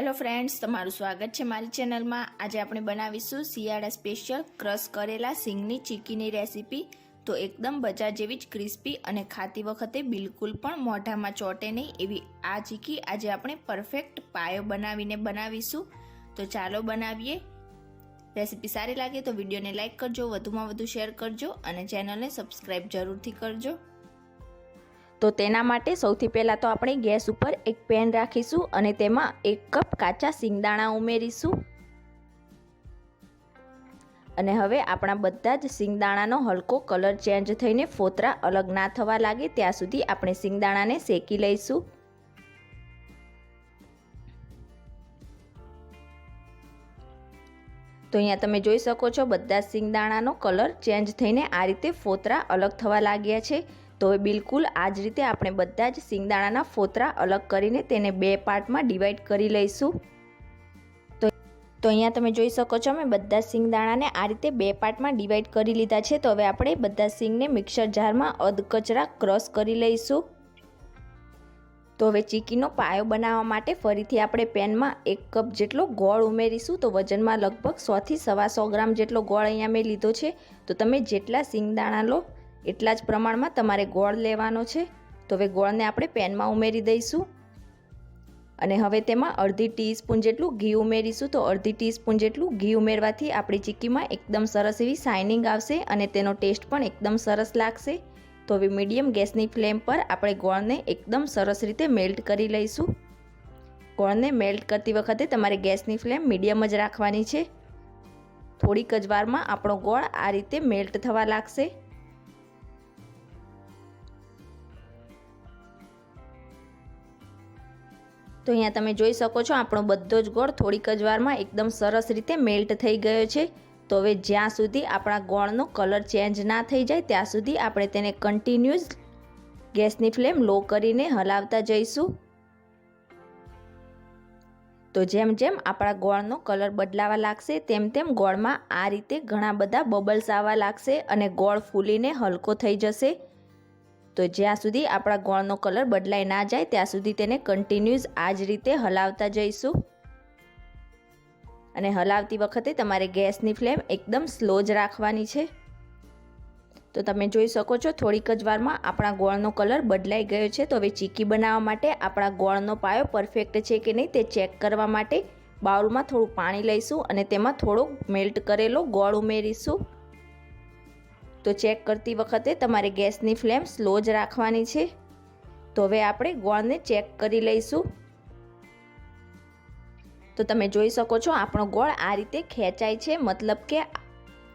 Hello friends, तमारुं स्वागत है मारी चेनल में। आज આપણે બનાવીશું શિયાળા સ્પેશિયલ ક્રશ કરેલા સિંગની ચીકીની રેસીપી। તો એકદમ બજાર જેવી જ ક્રિસ્પી અને ખાતી વખતે બિલકુલ પણ મોઢામાં ચોટે નહીં એવી આ ચીકી આજે આપણે પરફેક્ટ પાયો બનાવીને બનાવીશું। તો ચાલો બનાવીએ। રેસીપી સારી લાગે તો વિડીયોને લાઈક કરજો, વધુમાં વધુ શેર કરજો અને ચેનલને સબસ્ક્રાઇબ જરૂરથી કરજો। तो तेना माटे सौथी पहला तो आपणे गैस पर एक पेन राखीशुं अने तेमां 1 कप काचा सींगदाणा उमेरीशुं अने हवे आपणा बधा ज सींगदाणानो हलको कलर चेन्ज थईने फोतरा अलग ना थवा लागे त्यां सुधी आपणे सींगदाणाने शेकी लईशुं। तो अहींया तमे जोई शको छो बधा सींगदाणानो कलर चेन्ज थईने आ रीते फोतरा अलग थवा लाग्या छे। तो बिल्कुल आज रीते आपणे बधा ज सींगदाणाना फोतरा अलग करीने तेने 2 पार्टमां डिवाइड करी लईशुं। तो अहींया तमे जोई शको छो मैं बधा सींगदाणाने आ रीते 2 पार्टमां डिवाइड करी लीधा छे। तो हवे आपणे बधा सींगने मिक्सर जारमां अधकचरा क्रश करी लईशुं। तो हवे चीकीनो पायो बनाववा माटे फरीथी आपणे पेनमां 1 कप जेटलो गोळ उमेरीशुं। तो वजनमां लगभग 100 થી 125 ग्राम जेटलो गोळ अहींया मैं लीधो छे। तो तमे जेटला सींगदाणा लो એટલા જ પ્રમાણમાં તમારે ગોળ લેવાનો છે। તો હવે ગોળને આપણે પેનમાં ઉમેરી દઈશું અને હવે તેમાં અડધી ટીસ્પૂન જેટલું ઘી ઉમેરીશું। તો અડધી ટીસ્પૂન જેટલું ઘી ઉમેરવાથી આપણી ચીકીમાં એકદમ સરસ એવી શાઇનિંગ આવશે અને તેનો ટેસ્ટ પણ એકદમ સરસ લાગશે। તો હવે મીડિયમ ગેસની ફ્લેમ પર આપણે ગોળને એકદમ સરસ રીતે મેલ્ટ કરી લઈશું। ગોળને મેલ્ટ કરતી વખતે તમારે ગેસની ફ્લેમ મીડિયમ જ રાખવાની છે। થોડીક જ વારમાં આપણો ગોળ આ રીતે મેલ્ટ થવા લાગશે। तो अहींया तमे जोई शको छो आपणो बधो ज गोळ थोड़ीक ज वारमां एकदम सरस रीते मेल्ट थई गयो छे। तो हवे ज्यां सुधी आपणा गोळनो कलर चेन्ज ना थई जाय त्यां सुधी आपणे तेने कन्टिन्युअस गैसनी फ्लेम लो करीने हलावता जईशुं। तो जेम जेम आपणा गोळनो कलर बदलावा लागशे तेम तेम गोळमां आ रीते घणा बधा बबल्स आवा लागशे अने गोळ फूलीने हलको थई जशे। तो ज्यां सुधी आपणा गोळनो कलर बदलाई ना जाय त्यां सुधी तेने कन्टिन्युअस आज रीते हलावता जईशुं अने हलावती वखते तमारे गैसनी फ्लेम एकदम स्लो ज राखवानी छे। तो तमे जोई शको छो थोड़ीक ज वारमां आपणा गोळनो कलर बदलाई गयो छे। तो हवे चीकी बनाववा माटे आपणा गोळनो पायो परफेक्ट छे के नहीं ते चेक करवा माटे बाउलमां थोडुं पाणी लईशुं अने तेमां थोड़ो मेल्ट करेलो गोळ उमेरीशुं। तो चेक करती वखते तमारे गैसनी फ्लेम स्लो ज राखवानी छे। तो हवे आपणे गोळने चेक करी लईशुं। तो तमे जोई शको छो आपणो गोळ आ रीते खेंचाय छे, मतलब के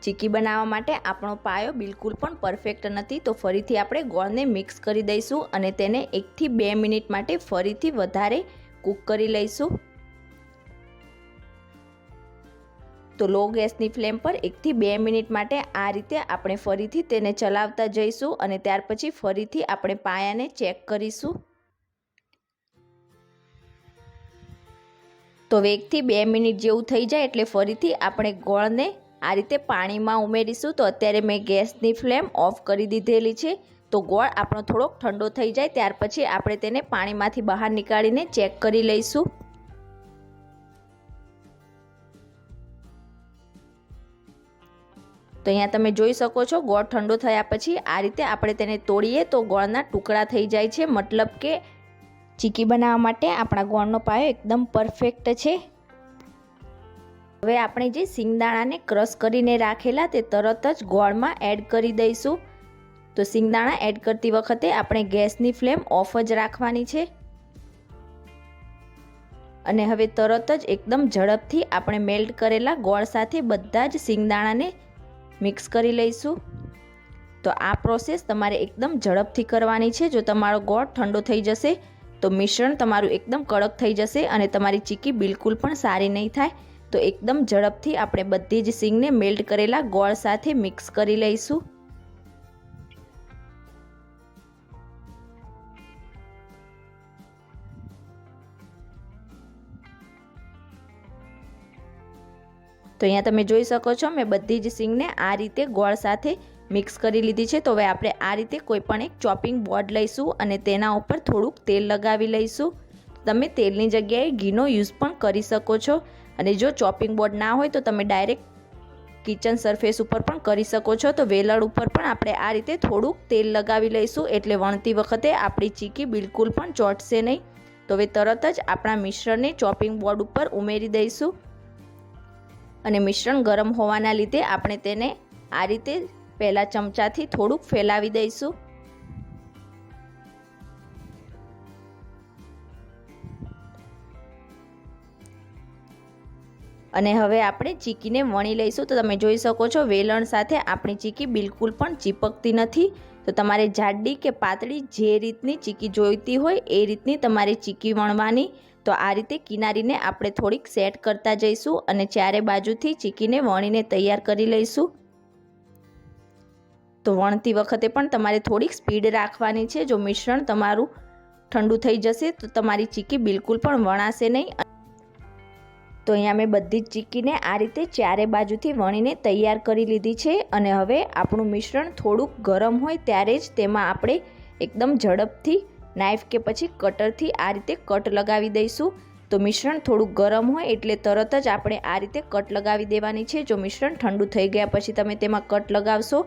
चीकी बनाववा माटे आपणो पायो बिल्कुल पण परफेक्ट नथी। तो फरीथी आपणे गोळने मिक्स करी दईशुं अने तेने 1 થી 2 मिनिट माटे फरीथी वधारे कूक करी लईशुं। तो लो गैसनी फ्लेम पर 1 થી 2 मिनिट माटे आ रीते आपणे फरीथी तेने चलावता जईशुं अने त्यार पछी फरीथी आपणे पायाने चेक करीशुं। तो 1 થી 2 मिनिट जेवुं थई जाय एटले फरीथी आपणे गोळने आ रीते पाणीमां उमेरीशुं। तो अत्यारे मैं गैसनी फ्लेम ऑफ करी दीधेली छे। तो गोळ आपणो थोड़ोक ठंडो थई जाय त्यार पछी आपणे तेने पाणीमांथी बहार निकाळीने चेक करी लईशुं। तो अहींया तमे जोई शको छो गोळ ठंडो थया पछी आ रीते आपणे तेने तोड़ीए तो गोळना टुकड़ा थई जाय छे, मतलब के चीकी बनाववा माटे आपणा गोळनो पायो एकदम परफेक्ट छे। हवे आपणे जे सींगदाणाने क्रश करीने राखेला ते तरत ज गोळमां एड करी दईशुं। तो सींगदाणा एड करती वखते आपणे गैसनी फ्लेम ऑफ ज राखवानी छे अने हवे तरत ज एकदम झड़पथी आपणे मेल्ट करेला गोळ साथे बधा ज सींगदाणाने मिक्स करी लईशुं। तो आ प्रोसेस तमारे एकदम झड़पथी करवानी छे। जो तमारो गोळ ठंडो थई जशे तो मिश्रण तमारुं एकदम कड़क थई जशे अने तमारी चीकी बिल्कुल पण सारी नहीं थाय। तो एकदम झड़पथी आपणे बधी ज सींगने मेल्ट करेला गोळ साथे मिक्स करी लईशुं। तो अहींया तमे जोई शको छो मैं बधी ज सींगने आ रीते गोळ साथे मिक्स करी लीधी छे। तो हवे आपणे आ रीते कोईपण एक चॉपिंग बोर्ड लईशुं अने तेना उपर थोड़ुंक तेल लगावी लईशुं। તમે તેલની જગ્યાએ ઘીનો યુઝ પણ કરી શકો છો. અને જો ચોપિંગ બોર્ડ ના હોય તો તમે ડાયરેક્ટ કિચન સરફેસ ઉપર પણ કરી શકો છો. તો વેલણ ઉપર પણ આપણે આ રીતે થોડુંક તેલ લગાવી લઈશું, એટલે વણતી વખતે આપણી ચીકી બિલકુલ પણ ચોંટશે નહીં. તો હવે તરત જ આપણા મિશ્રણને ચોપિંગ બોર્ડ ઉપર ઉમેરી દઈશું. અને મિશ્રણ ગરમ હોવાના લીધે આપણે તેને આ રીતે પહેલાં ચમચાથી થોડુંક ફેલાવી દઈશું. અને હવે આપણે ચીકીને વણી લઈશું. તો તમે જોઈ શકો છો વેલણ સાથે આપણી ચીકી બિલકુલ પણ ચીપકતી નથી. તો તમારે જાડી કે પાતળી જે રીતની ચીકી જોઈતી હોય એ રીતની તમારે ચીકી વણવાની. તો આ રીતે કિનારીને આપણે થોડીક સેટ કરતા જઈશું અને ચારે બાજુથી ચીકીને વણીને તૈયાર કરી લઈશું. તો વણતી વખતે પણ તમારે થોડીક સ્પીડ રાખવાની છે. જો મિશ્રણ તમારું ઠંડુ થઈ જશે તો તમારી ચીકી બિલકુલ પણ વણાશે નહીં. તો અહીંયા મેં બધી જ ચીકીને આ રીતે ચારે બાજુથી વણીને તૈયાર કરી લીધી છે. અને હવે આપણું મિશ્રણ થોડુંક ગરમ હોય ત્યારે જ તેમાં આપણે એકદમ ઝડપથી નાઈફ કે પછી કટરથી આ રીતે કટ લગાવી દઈશું. તો મિશ્રણ થોડુંક ગરમ હોય એટલે તરત જ આપણે આ રીતે કટ લગાવી દેવાની છે. જો મિશ્રણ ઠંડુ થઈ ગયા પછી તમે તેમાં કટ લગાવશો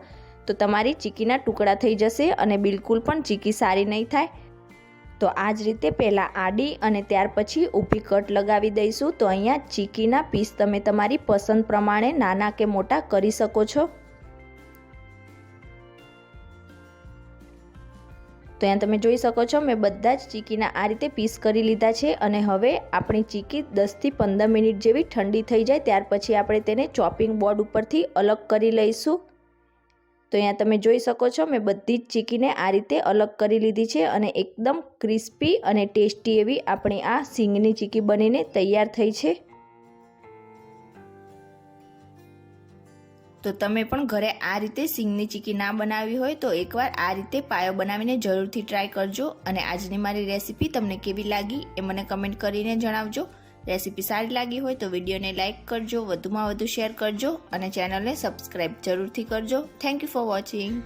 તો તમારી ચીકીના ટુકડા થઈ જશે અને બિલકુલ પણ ચીકી સારી નહીં થાય. તો આ જ રીતે પહેલાં આડી અને ત્યાર પછી ઊભી કટ લગાવી દઈશું. તો અહીંયા ચીકીના પીસ તમે તમારી પસંદ પ્રમાણે નાના કે મોટા કરી શકો છો. તો અહીંયા તમે જોઈ શકો છો મેં બધા જ ચીકીના આ રીતે પીસ કરી લીધા છે. અને હવે આપણી ચીકી 10 થી 15 મિનિટ જેવી ઠંડી થઈ જાય ત્યાર પછી આપણે તેને ચોપિંગ બોર્ડ ઉપરથી અલગ કરી લઈશું. તો અહીંયા તમે જોઈ શકો છો મેં બધી જ ચીકીને આ રીતે અલગ કરી લીધી છે. અને એકદમ ક્રિસ્પી અને ટેસ્ટી એવી આપણી આ સિંગની ચીકી બનીને તૈયાર થઈ છે. તો તમે પણ ઘરે આ રીતે સિંગની ચીકી ના બનાવી હોય તો એકવાર આ રીતે પાયો બનાવીને જરૂરથી ટ્રાય કરજો. અને આજની મારી રેસીપી તમને કેવી લાગી એ મને કમેન્ટ કરીને જણાવજો. રેસીપી સારી લાગી હોય તો વિડીયોને લાઇક કરજો, વધુમાં વધુ શેર કરજો અને ચેનલને સબસ્ક્રાઈબ જરૂરથી કરજો. Thank you for watching.